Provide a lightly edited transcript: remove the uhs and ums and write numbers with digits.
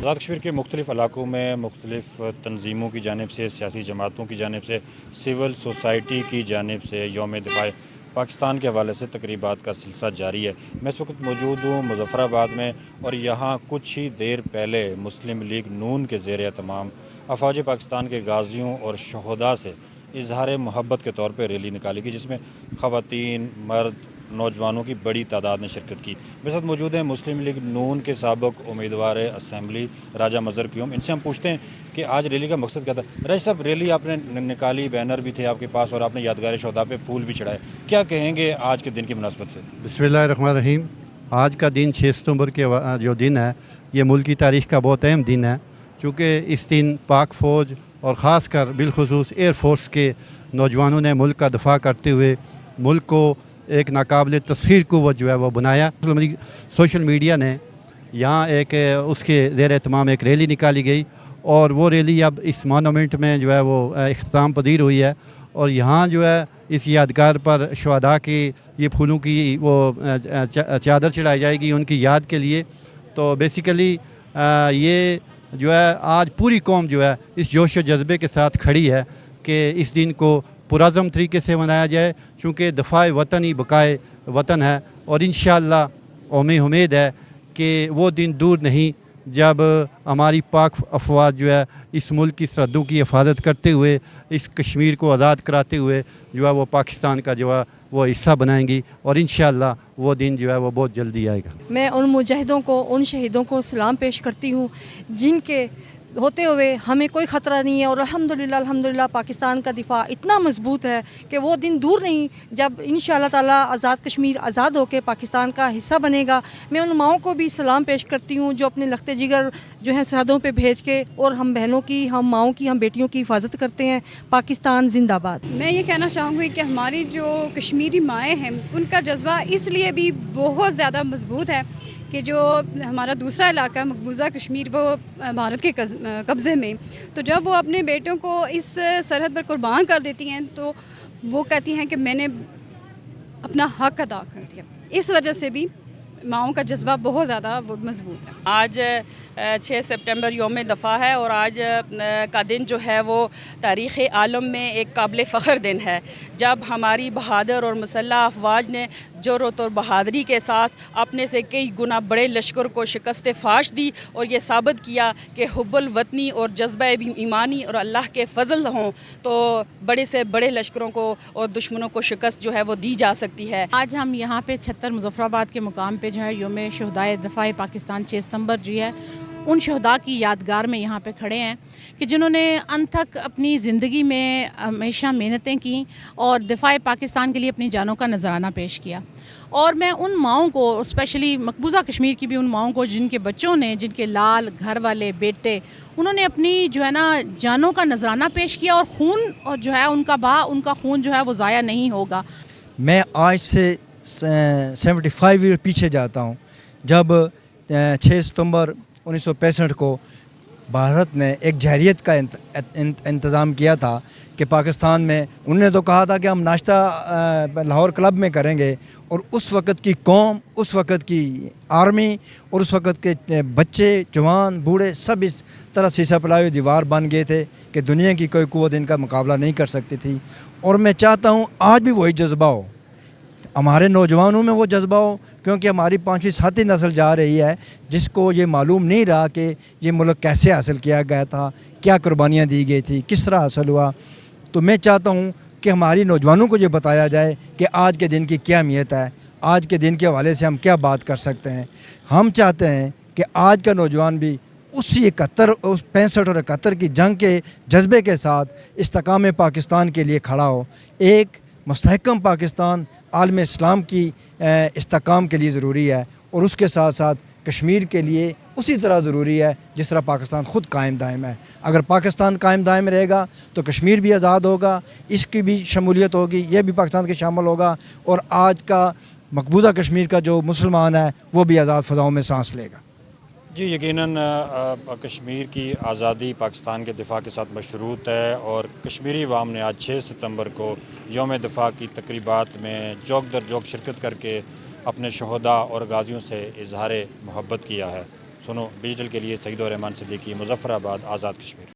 आज़ाद कश्मीर के मुख्तलिफ़ इलाकों में मुख्तलिफ़ तंजीमों की जानिब से, सियासी जमातों की जानिब से, सिविल सोसाइटी की जानिब से यौम दिफ़ा पाकिस्तान के हवाले से तकरीबात का सिलसिला जारी है। मैं इस वक्त मौजूद हूँ मुज़फ़्फ़राबाद में और यहाँ कुछ ही देर पहले मुस्लिम लीग नून के ज़ेर एहतमाम अफ़वाज पाकिस्तान के गाज़ियों और शहदा से इज़हार मोहब्बत के तौर पर रैली निकाली गई, जिसमें ख़वातीन, मर्द, नौजवानों की बड़ी तादाद ने शिरकत की। मेरे साथ मौजूद हैं मुस्लिम लीग नून के साबिक़ उम्मीदवार असम्बली राजा मज़हर क़याम। इनसे हम पूछते हैं कि आज रैली का मकसद क्या था। राजा साहब, रैली आपने निकाली, बैनर भी थे आपके पास और आपने यादगार शहदा पे फूल भी चढ़ाए, क्या कहेंगे आज के दिन की मुनासबत से? बिस्मिल्लाहिर्रहमानिर्रहीम। आज का दिन 6 सितंबर के जो दिन है, ये मुल्क की तारीख़ का बहुत अहम दिन है, चूँकि इस दिन पाक फ़ौज और ख़ास कर बिलखुसूस एयर फोर्स के नौजवानों ने मुल्क का दफ़ा करते हुए मुल्क को एक नाकाबिल तस्खीर क़ुव्वत जो है वो बनाया। सोशल मीडिया ने यहाँ एक उसके ज़ेर एहतमाम एक रैली निकाली गई और वो रैली अब इस मोनूमेंट में जो है वो इख्तिताम पजीर हुई है और यहाँ जो है इस यादगार पर शुहदा की ये फूलों की वो चादर चढ़ाई जाएगी उनकी याद के लिए। तो बेसिकली ये जो है आज पूरी कौम जो है इस जोश व जज्बे के साथ खड़ी है कि इस दिन को पुरअज़म तरीके से मनाया जाए, चूँकि दफ़ाए वतन ही बक़ाए वतन है और इंशाअल्लाह उम्मीद है कि वो दिन दूर नहीं जब हमारी पाक अफवाज जो है इस मुल्क की सरहदों की हिफाजत करते हुए इस कश्मीर को आज़ाद कराते हुए जो है वो पाकिस्तान का जो है वो हिस्सा बनाएंगी और इंशाअल्लाह वो दिन जो है वो बहुत जल्दी आएगा। मैं उन मुजाहिदों को, उन शहीदों को सलाम पेश करती हूँ जिनके होते हुए हमें कोई ख़तरा नहीं है और अल्हम्दुलिल्लाह पाकिस्तान का दिफा इतना मजबूत है कि वो दिन दूर नहीं जब इंशाअल्लाह ताला आज़ाद कश्मीर आज़ाद होकर पाकिस्तान का हिस्सा बनेगा। मैं उन माओं को भी सलाम पेश करती हूँ जो अपने लखते जिगर जो है सरहदों पे भेज के और हम बहनों की, हम माओं की, हम बेटियों की हिफाजत करते हैं। पाकिस्तान जिंदाबाद। मैं ये कहना चाहूँगी कि हमारी जो कश्मीरी माएँ हैं उनका जज्बा इसलिए भी बहुत ज़्यादा मजबूत है कि जो हमारा दूसरा इलाका है मकबूजा कश्मीर वो भारत के कब्ज़े में, तो जब वो अपने बेटों को इस सरहद पर कुर्बान कर देती हैं तो वो कहती हैं कि मैंने अपना हक अदा कर दिया। इस वजह से भी माओं का जज्बा बहुत ज़्यादा मजबूत है। आज 6 सितंबर यौम दफ़ा है और आज का दिन जो है वो तारीख़ आलम में एक काबिल फ़ख्र दिन है, जब हमारी बहादुर और मुसल्लह अफवाज ने ज़रूरत और बहादुरी के साथ अपने से कई गुना बड़े लश्कर को शिकस्त फाश दी और ये साबित किया कि हुब्बुल वतनी और जज्बा ईमानी और अल्लाह के फ़ज़ल हों तो बड़े से बड़े लश्करों को और दुश्मनों को शिकस्त जो है वो दी जा सकती है। आज हम यहाँ पे 76 मुज़फ़्फ़राबाद के मुकाम पे जो है यौम शुहदाए दफ़ाए पाकिस्तान 6 सितंबर जी है उन शहदा की यादगार में यहाँ पे खड़े हैं कि जिन्होंने अंत तक अपनी ज़िंदगी में हमेशा मेहनतें की और दिफ़ाए पाकिस्तान के लिए अपनी जानों का नजराना पेश किया। और मैं उन माओं को, स्पेशली मकबूजा कश्मीर की भी उन माओं को जिनके बच्चों ने, जिनके लाल घर वाले बेटे, उन्होंने अपनी जो है ना जानों का नजराना पेश किया और खून और जो है उनका खून जो है वो ज़ाया नहीं होगा। मैं आज से 75 ईयर पीछे जाता हूँ, जब 6 सितंबर 1965 को भारत ने एक जहरीत का इंतज़ाम किया था कि पाकिस्तान में उन्होंने तो कहा था कि हम नाश्ता लाहौर क्लब में करेंगे और उस वक़्त की कौम, उस वक़्त की आर्मी और उस वक़्त के बच्चे, जवान, बूढ़े सब इस तरह शीशा पलाई दीवार बन गए थे कि दुनिया की कोई क़ुव्वत इनका मुकाबला नहीं कर सकती थी। और मैं चाहता हूँ आज भी वही जज्बा हो, हमारे नौजवानों में वो जज्बा हो, क्योंकि हमारी 5वीं 7वीं नस्ल जा रही है जिसको ये मालूम नहीं रहा कि ये मुल्क कैसे हासिल किया गया था, क्या कुर्बानियाँ दी गई थी, किस तरह हासिल हुआ। तो मैं चाहता हूँ कि हमारी नौजवानों को ये बताया जाए कि आज के दिन की क्या अहमियत है, आज के दिन के हवाले से हम क्या बात कर सकते हैं। हम चाहते हैं कि आज का नौजवान भी उस 65 और 71 की जंग के जज्बे के साथ इस्तेकाम पाकिस्तान के लिए खड़ा हो। एक मुस्तहकम पाकिस्तान आलम इस्लाम की इस्तेकाम के लिए ज़रूरी है और उसके साथ साथ कश्मीर के लिए उसी तरह ज़रूरी है जिस तरह पाकिस्तान ख़ुद कायम दायम है। अगर पाकिस्तान कायम दायम रहेगा तो कश्मीर भी आज़ाद होगा, इसकी भी शमूलियत होगी, यह भी पाकिस्तान के शामिल होगा और आज का मकबूजा कश्मीर का जो मुसलमान है वो भी आज़ाद फ़ज़ाओं में सांस लेगा। जी, यकीनन कश्मीर की आज़ादी पाकिस्तान के दिफा के साथ मशरूत है और कश्मीरी अवाम ने आज 6 सितंबर को यौम दिफा की तकरीबात में जोक दर जोक शिरकत करके अपने शहदा और गाज़ियों से इजहार मोहब्बत किया है। सुनो डिजिटल के लिए सईद और रहमान सिद्दीकी, मुजफ्फराबाद, आज़ाद कश्मीर।